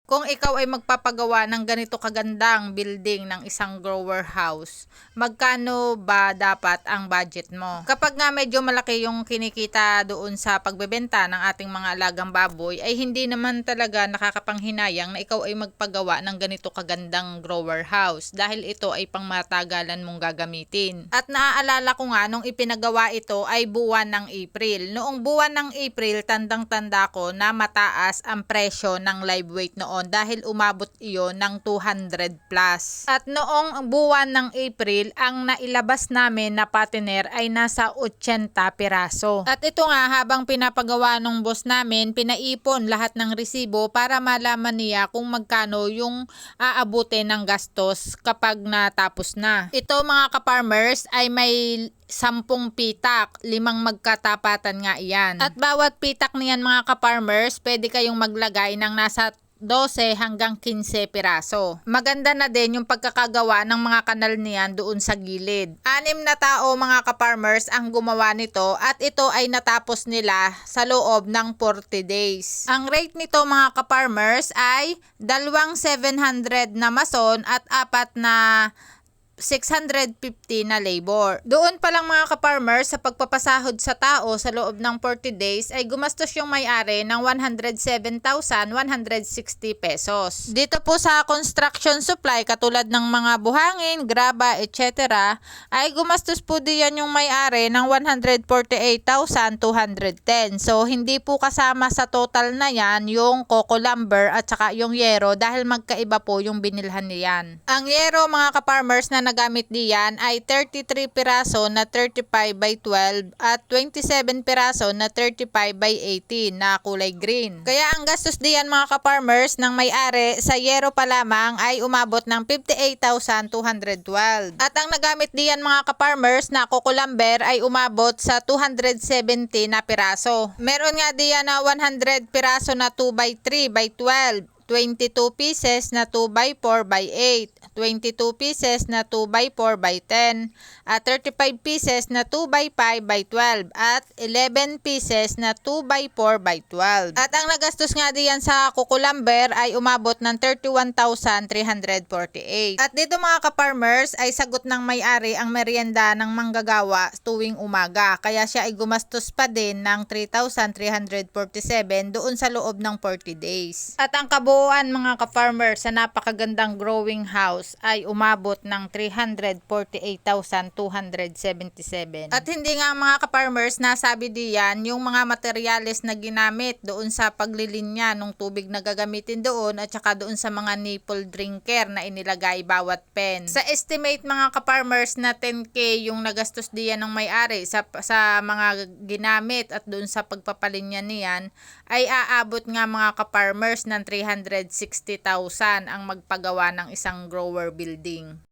Kung ikaw ay magpapagawa ng ganito kagandang building ng isang grower house, magkano ba dapat ang budget mo? Kapag nga medyo malaki yung kinikita doon sa pagbebenta ng ating mga alagang baboy, ay hindi naman talaga nakakapanghinayang na ikaw ay magpagawa ng ganito kagandang grower house dahil ito ay pangmatagalan mong gagamitin. At naaalala ko nga nung ipinagawa ito ay buwan ng April. Noong buwan ng April, tandang-tanda ko na mataas ang presyo ng live weight noon dahil umabot iyon ng 200 plus. At noong buwan ng April, ang nailabas namin na patiner ay nasa 80 piraso. At ito nga, habang pinapagawa ng boss namin, pinaipon lahat ng resibo para malaman niya kung magkano yung aabutin ng gastos kapag natapos na. Ito mga ka-farmers ay may 10 pitak, 5 magkatapatan nga iyan. At bawat pitak niyan mga ka-farmers, pwede kayong maglagay ng nasa 12 hanggang 15 piraso. Maganda na din yung pagkakagawa ng mga kanal niyan doon sa gilid. 6 na tao mga ka-farmers ang gumawa nito at ito ay natapos nila sa loob ng 40 days. Ang rate nito mga ka-farmers ay 2,700 na mason at 4 na 650 na labor. Doon pa lang mga ka-farmers sa pagpapasahod sa tao sa loob ng 40 days ay gumastos yung may-ari ng 107,160 pesos. Dito po sa construction supply katulad ng mga buhangin, graba, etc. ay gumastos po diyan yung may-ari ng 148,210. So hindi po kasama sa total na yan yung coco lumber at saka yung yero dahil magkaiba po yung binilhan niyan. Ang yero mga ka-farmers na nagamit diyan ay 33 piraso na 35 by 12 at 27 piraso na 35 by 18 na kulay green. Kaya ang gastos diyan mga ka-farmers ng may-ari sa yero pa lamang ay umabot ng 58,212. At ang nagamit diyan mga ka-farmers na coco lumber ay umabot sa 270 na piraso. Meron nga diyan na 100 piraso na 2 by 3 by 12. 22 pieces na 2 by 4 by 8, 22 pieces na 2 by 4 by 10, at 35 pieces na 2 by 5 by 12, at 11 pieces na 2 by 4 by 12. At ang nagastos nga diyan sa coco lumber ay umabot ng 31,348. At dito mga ka-farmers ay sagot ng may-ari ang merienda ng manggagawa tuwing umaga. Kaya siya ay gumastos pa din ng 3,347 doon sa loob ng 40 days. At ang kabuuan mga ka-farmers sa napakagandang growing house ay umabot ng 348,277. At hindi nga mga ka-farmers nasabi diyan yung mga materyales na ginamit doon sa paglilinya ng tubig na gagamitin doon at saka doon sa mga nipple drinker na inilagay bawat pen. Sa estimate mga ka-farmers na 10K yung nagastos diyan ng may-ari sa mga ginamit at doon sa pagpapalinya niyan ay aabot nga mga ka-farmers ng 360,000 ang magpagawa ng isang grower building.